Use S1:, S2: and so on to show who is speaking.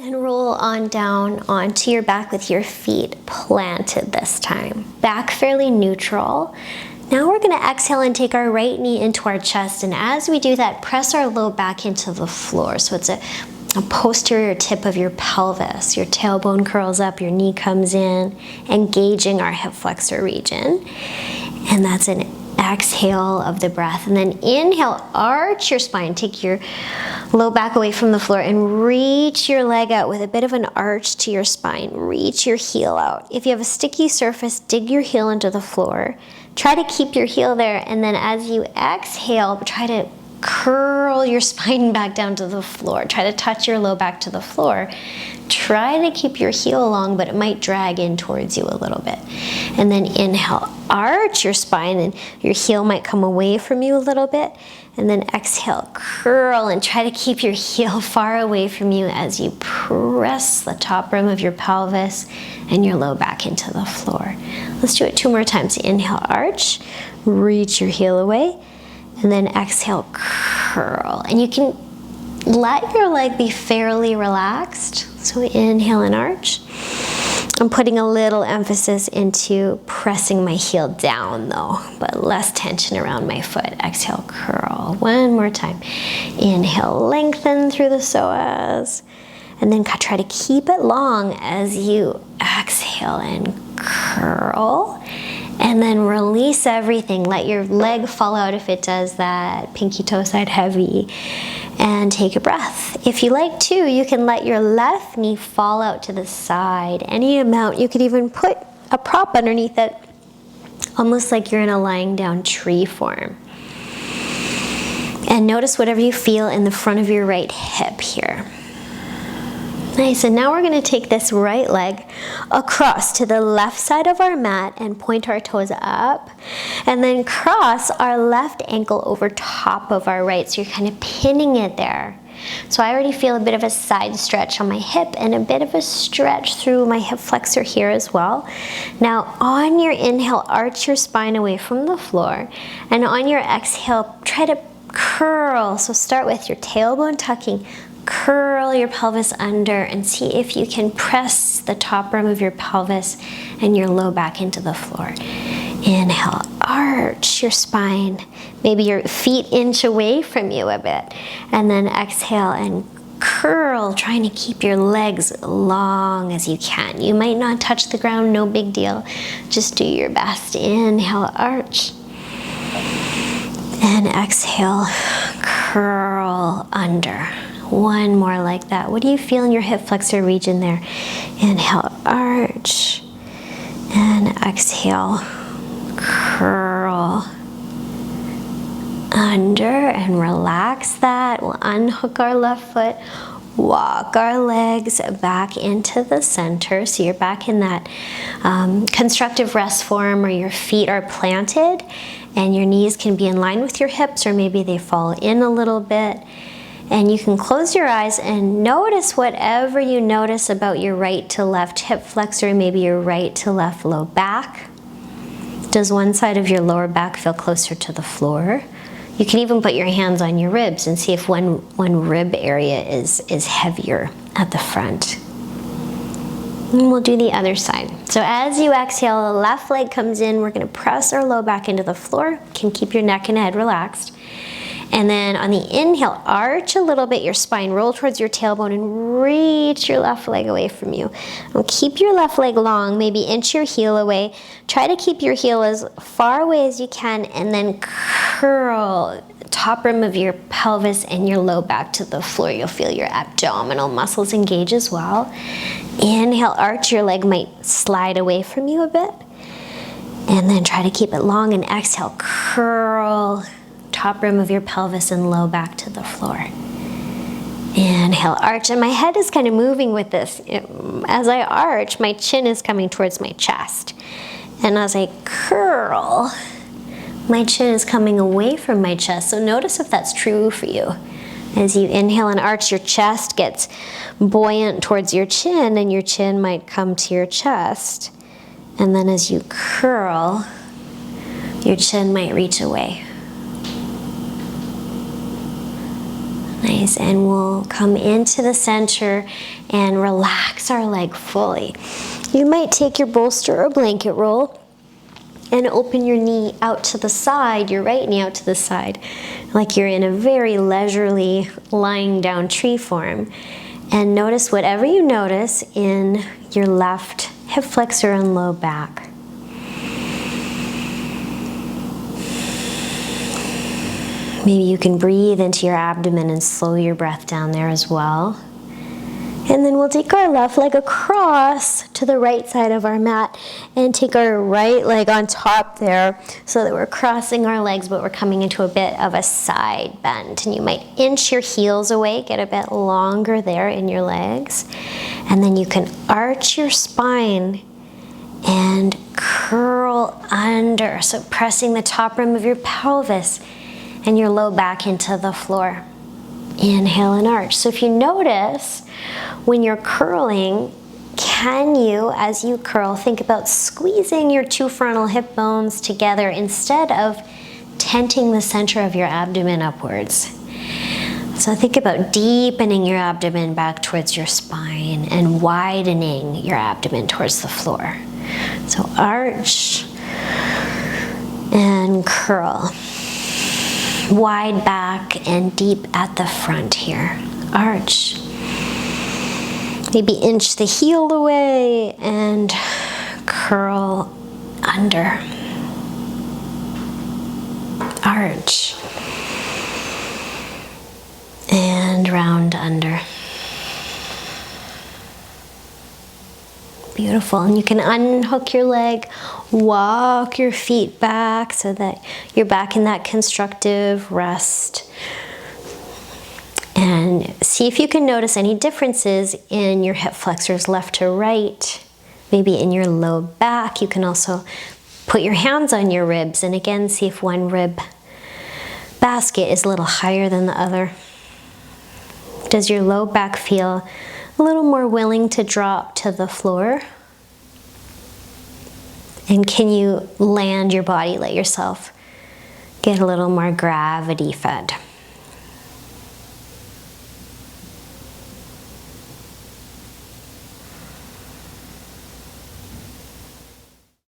S1: And roll on down onto your back with your feet planted this time. Back fairly neutral. Now we're gonna exhale and take our right knee into our chest, and as we do that, press our low back into the floor. So it's a posterior tip of your pelvis. Your tailbone curls up, your knee comes in, engaging our hip flexor region. And that's an exhale of the breath. And then inhale, arch your spine. Take your low back away from the floor and reach your leg out with a bit of an arch to your spine. Reach your heel out. If you have a sticky surface, dig your heel into the floor. Try to keep your heel there, and then as you exhale, try to curl your spine back down to the floor. Try to touch your low back to the floor. Try to keep your heel long, but it might drag in towards you a little bit. And then inhale, arch your spine, and your heel might come away from you a little bit. And then exhale, curl, and try to keep your heel far away from you as you press the top rim of your pelvis and your low back into the floor. Let's do it 2 more times. Inhale, arch, reach your heel away, and then exhale, curl. And you can let your leg be fairly relaxed. So inhale and arch. I'm putting a little emphasis into pressing my heel down though, but less tension around my foot. Exhale, curl. 1 more time. Inhale, lengthen through the psoas. And then try to keep it long as you exhale and curl. And then release everything. Let your leg fall out if it does that. Pinky toe side heavy. And take a breath. If you like to, you can let your left knee fall out to the side. Any amount. You could even put a prop underneath it, almost like you're in a lying down tree form. And notice whatever you feel in the front of your right hip here. Nice, and now we're gonna take this right leg across to the left side of our mat and point our toes up, and then cross our left ankle over top of our right, so you're kind of pinning it there. So I already feel a bit of a side stretch on my hip and a bit of a stretch through my hip flexor here as well. Now on your inhale, arch your spine away from the floor, and on your exhale, try to curl. So start with your tailbone tucking, curl your pelvis under, and see if you can press the top rim of your pelvis and your low back into the floor. Inhale, arch your spine. Maybe your feet inch away from you a bit. And then exhale and curl, trying to keep your legs long as you can. You might not touch the ground, no big deal. Just do your best. Inhale, arch. And exhale, curl under. 1 more like that. What do you feel in your hip flexor region there? Inhale, arch, and exhale, curl under, and relax that. We'll unhook our left foot, walk our legs back into the center, so you're back in that constructive rest form where your feet are planted and your knees can be in line with your hips, or maybe they fall in a little bit. And you can close your eyes and notice whatever you notice about your right to left hip flexor, maybe your right to left low back. Does one side of your lower back feel closer to the floor? You can even put your hands on your ribs and see if one rib area is heavier at the front. And we'll do the other side. So as you exhale, the left leg comes in. We're gonna press our low back into the floor. You can keep your neck and head relaxed. And then on the inhale, arch a little bit your spine, roll towards your tailbone and reach your left leg away from you. And keep your left leg long, maybe inch your heel away. Try to keep your heel as far away as you can, and then curl top rim of your pelvis and your low back to the floor. You'll feel your abdominal muscles engage as well. Inhale, arch, your leg might slide away from you a bit. And then try to keep it long, and exhale, curl top rim of your pelvis and low back to the floor. Inhale, arch, and my head is kind of moving with this. As I arch, my chin is coming towards my chest. And as I curl, my chin is coming away from my chest. So notice if that's true for you. As you inhale and arch, your chest gets buoyant towards your chin, and your chin might come to your chest. And then as you curl, your chin might reach away. Nice, and we'll come into the center and relax our leg fully. You might take your bolster or blanket roll and open your knee out to the side, your right knee out to the side, like you're in a very leisurely lying down tree form. And notice whatever you notice in your left hip flexor and low back. Maybe you can breathe into your abdomen and slow your breath down there as well. And then we'll take our left leg across to the right side of our mat and take our right leg on top there so that we're crossing our legs, but we're coming into a bit of a side bend. And you might inch your heels away, get a bit longer there in your legs. And then you can arch your spine and curl under. So pressing the top rim of your pelvis and your low back into the floor. Inhale and arch. So if you notice, when you're curling, can you, as you curl, think about squeezing your two frontal hip bones together instead of tenting the center of your abdomen upwards. So think about deepening your abdomen back towards your spine and widening your abdomen towards the floor. So arch and curl. Wide back and deep at the front here. Arch. Maybe inch the heel away and curl under. Arch. And round under. Beautiful. And you can unhook your leg, walk your feet back so that you're back in that constructive rest. And see if you can notice any differences in your hip flexors left to right, maybe in your low back. You can also put your hands on your ribs and again see if one rib basket is a little higher than the other. Does your low back feel a little more willing to drop to the floor? And can you land your body, let yourself get a little more gravity fed?